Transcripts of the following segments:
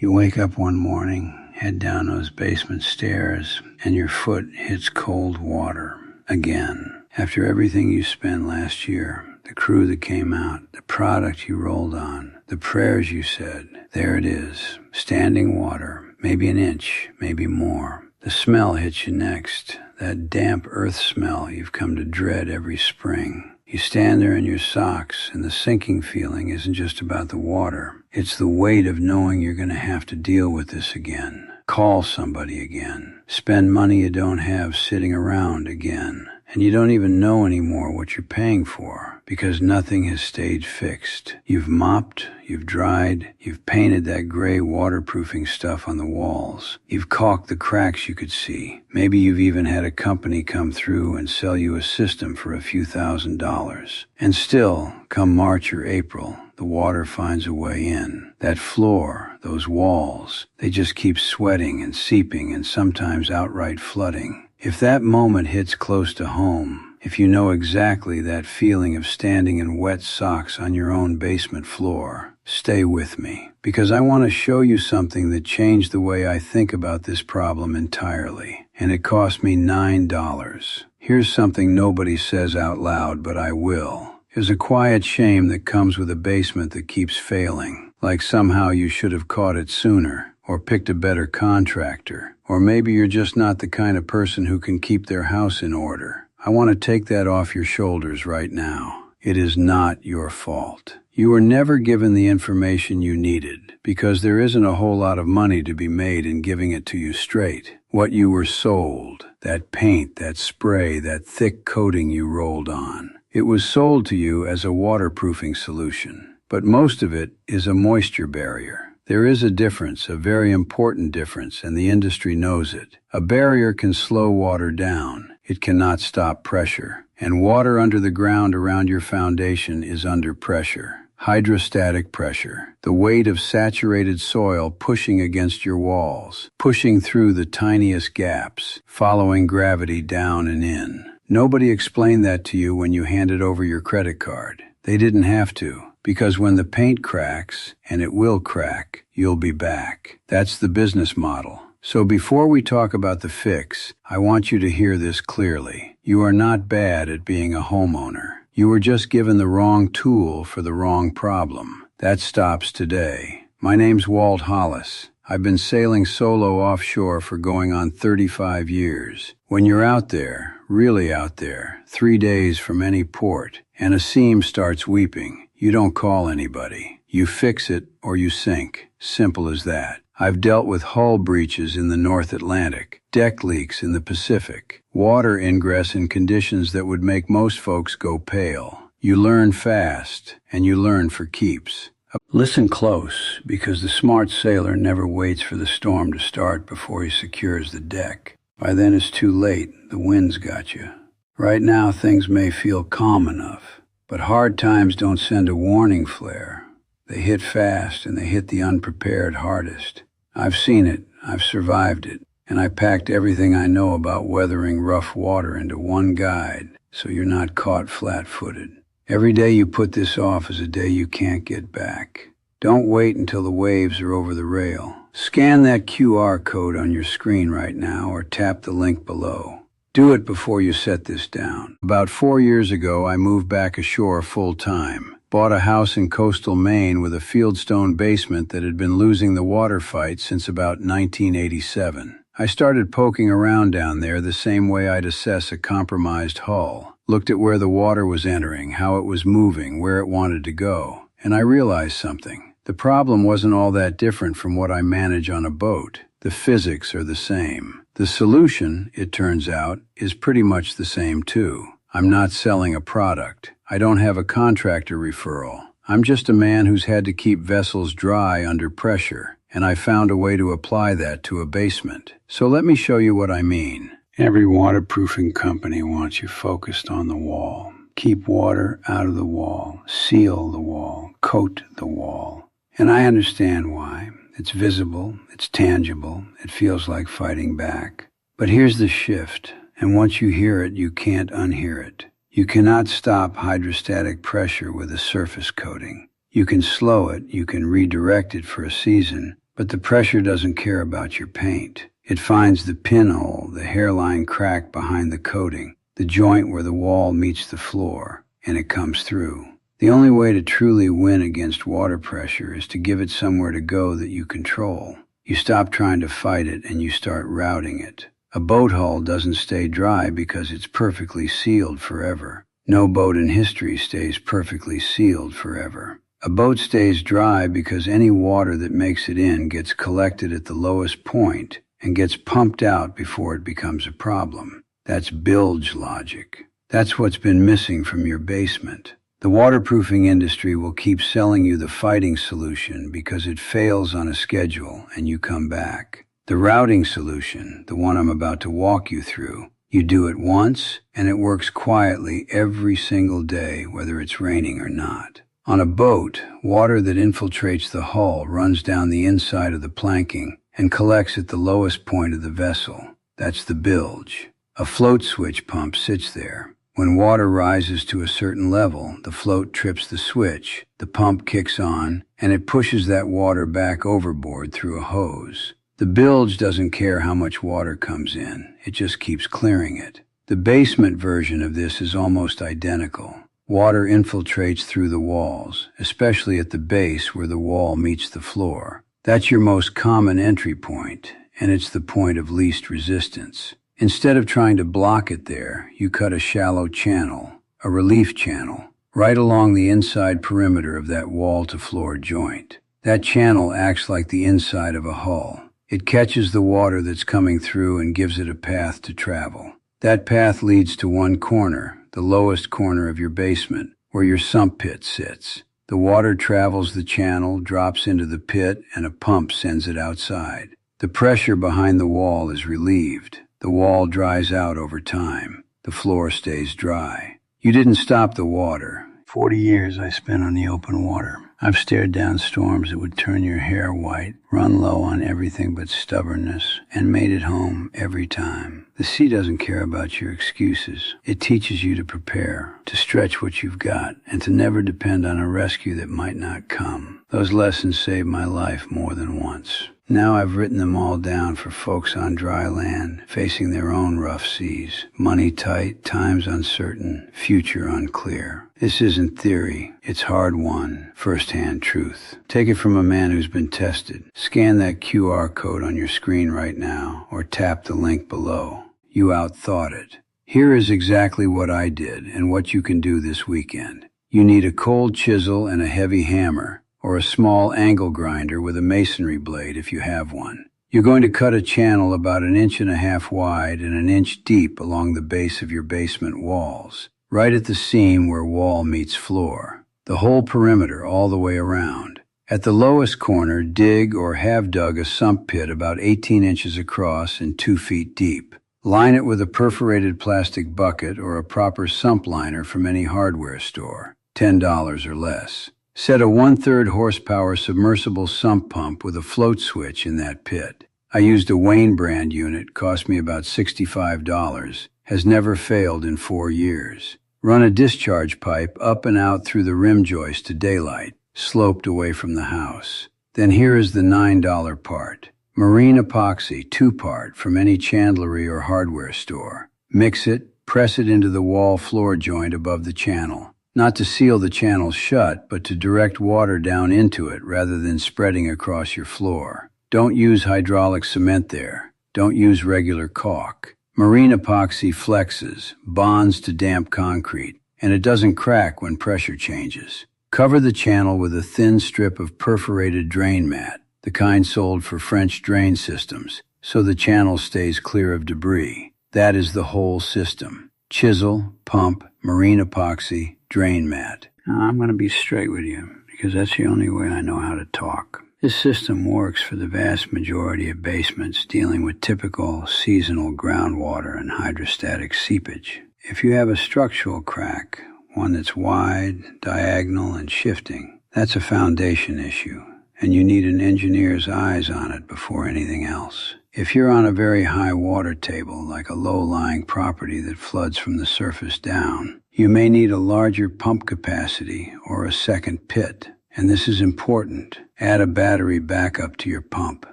You wake up one morning, head down those basement stairs, and your foot hits cold water again. After everything you spent last year, the crew that came out, the product you rolled on, the prayers you said, there it is, standing water, maybe an inch, maybe more. The smell hits you next, that damp earth smell you've come to dread every spring. You stand there in your socks, and the sinking feeling isn't just about the water. It's the weight of knowing you're going to have to deal with this again. Call somebody again. Spend money you don't have sitting around again. And you don't even know anymore what you're paying for because nothing has stayed fixed. You've mopped, you've dried, you've painted that gray waterproofing stuff on the walls. You've caulked the cracks you could see. Maybe you've even had a company come through and sell you a system for a few $1,000s. And still, come March or April, the water finds a way in. That floor, those walls, they just keep sweating and seeping and sometimes outright flooding. If that moment hits close to home, if you know exactly that feeling of standing in wet socks on your own basement floor, stay with me, because I want to show you something that changed the way I think about this problem entirely, and it cost me $9. Here's something nobody says out loud, but I will. There's a quiet shame that comes with a basement that keeps failing, like somehow you should have caught it sooner, or picked a better contractor, or maybe you're just not the kind of person who can keep their house in order. I want to take that off your shoulders right now. It is not your fault. You were never given the information you needed, because there isn't a whole lot of money to be made in giving it to you straight. What you were sold, that paint, that spray, that thick coating you rolled on, it was sold to you as a waterproofing solution, but most of it is a moisture barrier. There is a difference, a very important difference, and the industry knows it. A barrier can slow water down. It cannot stop pressure. And water under the ground around your foundation is under pressure. Hydrostatic pressure. The weight of saturated soil pushing against your walls, pushing through the tiniest gaps, following gravity down and in. Nobody explained that to you when you handed over your credit card. They didn't have to. Because when the paint cracks, and it will crack, you'll be back. That's the business model. So before we talk about the fix, I want you to hear this clearly. You are not bad at being a homeowner. You were just given the wrong tool for the wrong problem. That stops today. My name's Walt Hollis. I've been sailing solo offshore for going on 35 years. When you're out there, really out there, 3 days from any port, and a seam starts weeping, you don't call anybody. You fix it or you sink. Simple as that. I've dealt with hull breaches in the North Atlantic, deck leaks in the Pacific, water ingress in conditions that would make most folks go pale. You learn fast, and you learn for keeps. Listen close, because the smart sailor never waits for the storm to start before he secures the deck. By then it's too late. The wind's got you. Right now things may feel calm enough. But hard times don't send a warning flare. They hit fast, and they hit the unprepared hardest. I've seen it, I've survived it, and I packed everything I know about weathering rough water into one guide, so you're not caught flat-footed. Every day you put this off is a day you can't get back. Don't wait until the waves are over the rail. Scan that QR code on your screen right now, or tap the link below. Do it before you set this down. About 4 years ago, I moved back ashore full-time. Bought a house in coastal Maine with a fieldstone basement that had been losing the water fight since about 1987. I started poking around down there the same way I'd assess a compromised hull. Looked at where the water was entering, how it was moving, where it wanted to go. And I realized something. The problem wasn't all that different from what I manage on a boat. The physics are the same. The solution, it turns out, is pretty much the same too. I'm not selling a product. I don't have a contractor referral. I'm just a man who's had to keep vessels dry under pressure, and I found a way to apply that to a basement. So let me show you what I mean. Every waterproofing company wants you focused on the wall. Keep water out of the wall, seal the wall, coat the wall. And I understand why. It's visible, it's tangible, it feels like fighting back. But here's the shift, and once you hear it, you can't unhear it. You cannot stop hydrostatic pressure with a surface coating. You can slow it, you can redirect it for a season, But the pressure doesn't care about your paint. It finds the pinhole, the hairline crack behind the coating, the joint where the wall meets the floor, and it comes through. The only way to truly win against water pressure is to give it somewhere to go that you control. You stop trying to fight it and you start routing it. A boat hull doesn't stay dry because it's perfectly sealed forever. No boat in history stays perfectly sealed forever. A boat stays dry because any water that makes it in gets collected at the lowest point and gets pumped out before it becomes a problem. That's bilge logic. That's what's been missing from your basement. The waterproofing industry will keep selling you the fighting solution because it fails on a schedule and you come back. The routing solution, the one I'm about to walk you through, you do it once and it works quietly every single day, whether it's raining or not. On a boat, water that infiltrates the hull runs down the inside of the planking and collects at the lowest point of the vessel. That's the bilge. A float switch pump sits there. When water rises to a certain level, the float trips the switch, the pump kicks on, and it pushes that water back overboard through a hose. The bilge doesn't care how much water comes in, it just keeps clearing it. The basement version of this is almost identical. Water infiltrates through the walls, especially at the base where the wall meets the floor. That's your most common entry point, and it's the point of least resistance. Instead of trying to block it there, you cut a shallow channel, a relief channel, right along the inside perimeter of that wall-to-floor joint. That channel acts like the inside of a hull. It catches the water that's coming through and gives it a path to travel. That path leads to one corner, the lowest corner of your basement, where your sump pit sits. The water travels the channel, drops into the pit, and a pump sends it outside. The pressure behind the wall is relieved. The wall dries out over time. The floor stays dry. You didn't stop the water. 40 years I spent on the open water. I've stared down storms that would turn your hair white, run low on everything but stubbornness, and made it home every time. The sea doesn't care about your excuses. It teaches you to prepare, to stretch what you've got, and to never depend on a rescue that might not come. Those lessons saved my life more than once. Now I've written them all down for folks on dry land, facing their own rough seas. Money tight, times uncertain, future unclear. This isn't theory. It's hard-won, first-hand truth. Take it from a man who's been tested. Scan that QR code on your screen right now, or tap the link below. You outthought it. Here is exactly what I did and what you can do this weekend. You need a cold chisel and a heavy hammer, or a small angle grinder with a masonry blade if you have one. You're going to cut a channel about 1.5 inches wide and 1 inch deep along the base of your basement walls, right at the seam where wall meets floor. The whole perimeter all the way around. At the lowest corner, dig or have dug a sump pit about 18 inches across and 2 feet deep. Line it with a perforated plastic bucket or a proper sump liner from any hardware store, $10 or less. Set a 1/3 horsepower submersible sump pump with a float switch in that pit. I used a Wayne brand unit, cost me about $65, has never failed in 4 years. Run a discharge pipe up and out through the rim joist to daylight, sloped away from the house. Then here is the $9 part. Marine epoxy, 2-part, from any chandlery or hardware store. Mix it, press it into the wall floor joint above the channel. Not to seal the channel shut, but to direct water down into it rather than spreading across your floor. Don't use hydraulic cement there. Don't use regular caulk. Marine epoxy flexes, bonds to damp concrete, and it doesn't crack when pressure changes. Cover the channel with a thin strip of perforated drain mat, the kind sold for French drain systems, so the channel stays clear of debris. That is the whole system. Chisel, pump, marine epoxy, drain mat. Now, I'm going to be straight with you, because that's the only way I know how to talk. This system works for the vast majority of basements dealing with typical seasonal groundwater and hydrostatic seepage. If you have a structural crack, one that's wide, diagonal, and shifting, that's a foundation issue, and you need an engineer's eyes on it before anything else. If you're on a very high water table, like a low-lying property that floods from the surface down, you may need a larger pump capacity or a second pit. And this is important. Add a battery backup to your pump.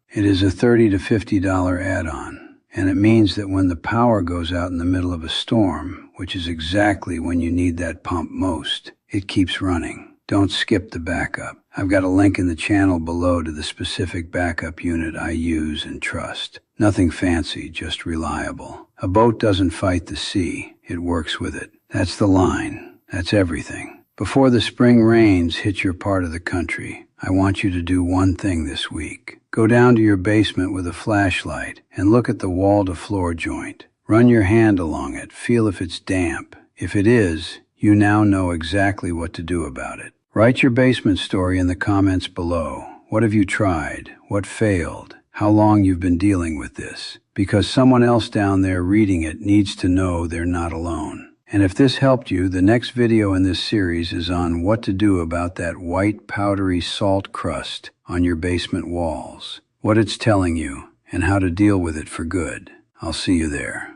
It is a $30 to $50 add-on, and it means that when the power goes out in the middle of a storm, which is exactly when you need that pump most, it keeps running. Don't skip the backup. I've got a link in the channel below to the specific backup unit I use and trust. Nothing fancy, just reliable. A boat doesn't fight the sea, it works with it. That's the line. That's everything. Before the spring rains hit your part of the country, I want you to do one thing this week. Go down to your basement with a flashlight and look at the wall-to-floor joint. Run your hand along it, feel if it's damp. If it is, you now know exactly what to do about it. Write your basement story in the comments below. What have you tried? What failed? How long you've been dealing with this? Because someone else down there reading it needs to know they're not alone. And if this helped you, the next video in this series is on what to do about that white powdery salt crust on your basement walls, what it's telling you, and how to deal with it for good. I'll see you there.